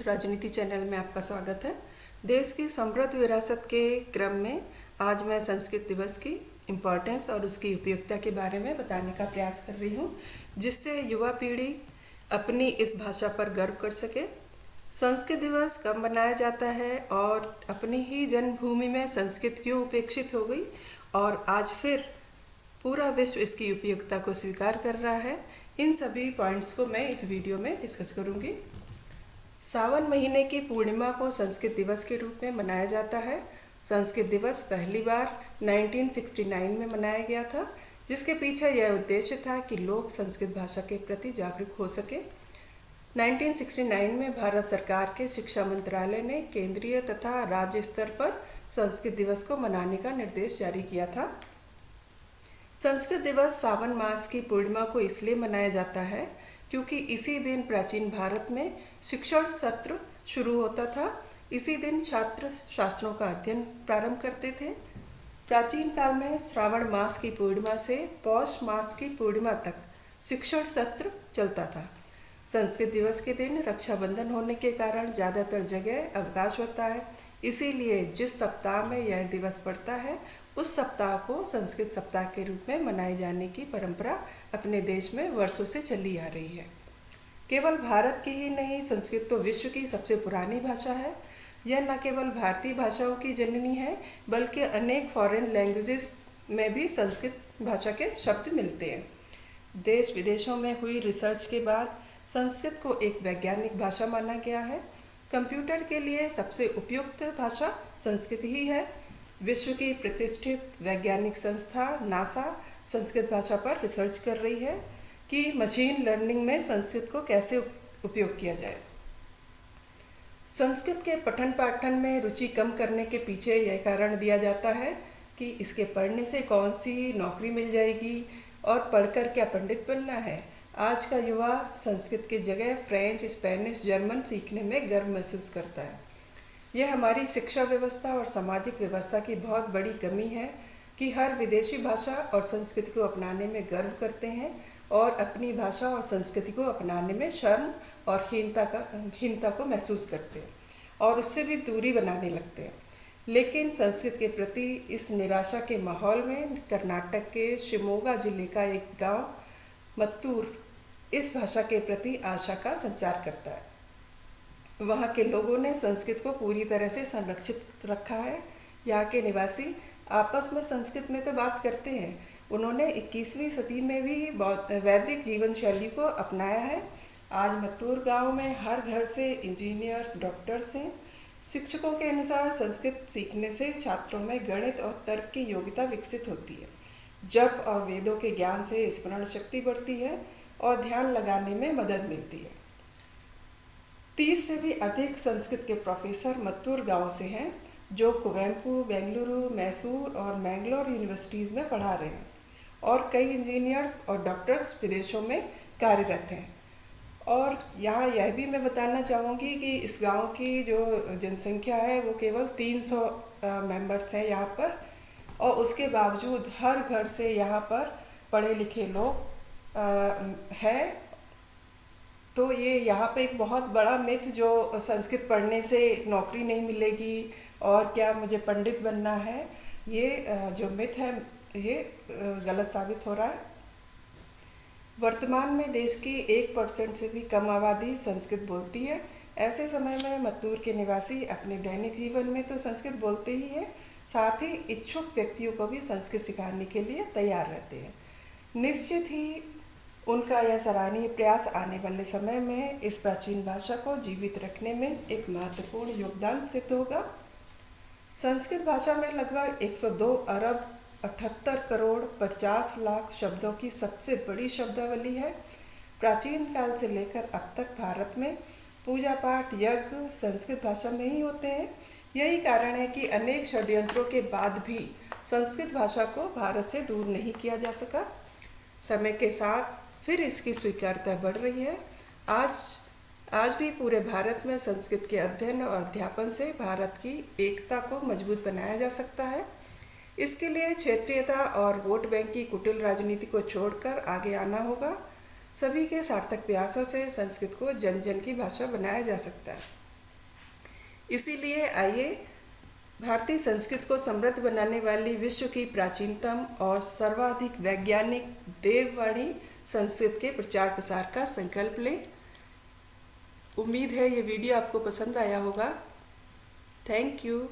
राजनीति चैनल में आपका स्वागत है। देश की समृद्ध विरासत के क्रम में आज मैं संस्कृत दिवस की इम्पोर्टेंस और उसकी उपयोगिता के बारे में बताने का प्रयास कर रही हूँ, जिससे युवा पीढ़ी अपनी इस भाषा पर गर्व कर सके। संस्कृत दिवस कब मनाया जाता है और अपनी ही जन्मभूमि में संस्कृत क्यों उपेक्षित हो गई और आज फिर पूरा विश्व इसकी उपयोगिता को स्वीकार कर रहा है, इन सभी पॉइंट्स को मैं इस वीडियो में डिस्कस करूंगी। सावन महीने की पूर्णिमा को संस्कृत दिवस के रूप में मनाया जाता है। संस्कृत दिवस पहली बार 1969 में मनाया गया था, जिसके पीछे यह उद्देश्य था कि लोग संस्कृत भाषा के प्रति जागरूक हो सके। 1969 में भारत सरकार के शिक्षा मंत्रालय ने केंद्रीय तथा राज्य स्तर पर संस्कृत दिवस को मनाने का निर्देश जारी किया था। संस्कृत दिवस सावन मास की पूर्णिमा को इसलिए मनाया जाता है क्योंकि इसी दिन प्राचीन भारत में शिक्षण सत्र शुरू होता था। इसी दिन छात्र शास्त्रों का अध्ययन प्रारंभ करते थे। प्राचीन काल में श्रावण मास की पूर्णिमा से पौष मास की पूर्णिमा तक शिक्षण सत्र चलता था। संस्कृत दिवस के दिन रक्षाबंधन होने के कारण ज़्यादातर जगह अवकाश होता है, इसीलिए जिस सप्ताह में यह दिवस पड़ता है उस सप्ताह को संस्कृत सप्ताह के रूप में मनाए जाने की परंपरा अपने देश में वर्षों से चली आ रही है। केवल भारत की ही नहीं, संस्कृत तो विश्व की सबसे पुरानी भाषा है। यह न केवल भारतीय भाषाओं की जननी है, बल्कि अनेक फॉरेन लैंग्वेजेस में भी संस्कृत भाषा के शब्द मिलते हैं। देश विदेशों में हुई रिसर्च के बाद संस्कृत को एक वैज्ञानिक भाषा माना गया है। कंप्यूटर के लिए सबसे उपयुक्त भाषा संस्कृत ही है। विश्व की प्रतिष्ठित वैज्ञानिक संस्था नासा संस्कृत भाषा पर रिसर्च कर रही है कि मशीन लर्निंग में संस्कृत को कैसे उपयोग किया जाए। संस्कृत के पठन पाठन में रुचि कम करने के पीछे यह कारण दिया जाता है कि इसके पढ़ने से कौन सी नौकरी मिल जाएगी और पढ़कर क्या पंडित बनना है। आज का युवा संस्कृत की जगह फ्रेंच, स्पेनिश, जर्मन सीखने में गर्व महसूस करता है। यह हमारी शिक्षा व्यवस्था और सामाजिक व्यवस्था की बहुत बड़ी कमी है कि हर विदेशी भाषा और संस्कृति को अपनाने में गर्व करते हैं और अपनी भाषा और संस्कृति को अपनाने में शर्म और हीनता को महसूस करते हैं और उससे भी दूरी बनाने लगते हैं। लेकिन संस्कृत के प्रति इस निराशा के माहौल में कर्नाटक के शिमोगा जिले का एक गांव मत्तूर इस भाषा के प्रति आशा का संचार करता है। वहाँ के लोगों ने संस्कृत को पूरी तरह से संरक्षित रखा है। यहाँ के निवासी आपस में संस्कृत में तो बात करते हैं। उन्होंने 21वीं सदी में भी वैदिक जीवन शैली को अपनाया है। आज मत्तूर गांव में हर घर से इंजीनियर्स, डॉक्टर्स हैं। शिक्षकों के अनुसार संस्कृत सीखने से छात्रों में गणित और तर्क की योग्यता विकसित होती है। जप और वेदों के ज्ञान से स्मरण शक्ति बढ़ती है और ध्यान लगाने में मदद मिलती है। 30 से भी अधिक संस्कृत के प्रोफेसर मत्तूर गांव से हैं, जो कुवेंपू, बेंगलुरु, मैसूर और मैंगलोर यूनिवर्सिटीज़ में पढ़ा रहे हैं और कई इंजीनियर्स और डॉक्टर्स विदेशों में कार्यरत हैं। और यहाँ यह भी मैं बताना चाहूँगी कि इस गांव की जो जनसंख्या है वो केवल 300 मेंबर्स हैं यहाँ पर, और उसके बावजूद हर घर से यहाँ पर पढ़े लिखे लोग हैं। तो ये यहाँ पे एक बहुत बड़ा मिथ, जो संस्कृत पढ़ने से नौकरी नहीं मिलेगी और क्या मुझे पंडित बनना है, ये जो मिथ है ये गलत साबित हो रहा है। वर्तमान में देश की 1% से भी कम आबादी संस्कृत बोलती है। ऐसे समय में मत्तूर के निवासी अपने दैनिक जीवन में तो संस्कृत बोलते ही हैं, साथ ही इच्छुक व्यक्तियों को भी संस्कृत सिखाने के लिए तैयार रहते हैं। निश्चित ही उनका यह सराहनीय प्रयास आने वाले समय में इस प्राचीन भाषा को जीवित रखने में एक महत्वपूर्ण योगदान सिद्ध होगा। संस्कृत भाषा में लगभग 102 अरब 78 करोड़ 50 लाख शब्दों की सबसे बड़ी शब्दावली है। प्राचीन काल से लेकर अब तक भारत में पूजा पाठ, यज्ञ संस्कृत भाषा में ही होते हैं। यही कारण है कि अनेक षड्यंत्रों के बाद भी संस्कृत भाषा को भारत से दूर नहीं किया जा सका। समय के साथ फिर इसकी स्वीकार्यता बढ़ रही है। आज भी पूरे भारत में संस्कृत के अध्ययन और अध्यापन से भारत की एकता को मजबूत बनाया जा सकता है। इसके लिए क्षेत्रीयता और वोट बैंक की कुटिल राजनीति को छोड़कर आगे आना होगा। सभी के सार्थक प्रयासों से संस्कृत को जन जन की भाषा बनाया जा सकता है। इसीलिए आइए भारतीय संस्कृत को समृद्ध बनाने वाली विश्व की प्राचीनतम और सर्वाधिक वैज्ञानिक देववाणी संस्कृत के प्रचार प्रसार का संकल्प लें। उम्मीद है ये वीडियो आपको पसंद आया होगा। Thank you.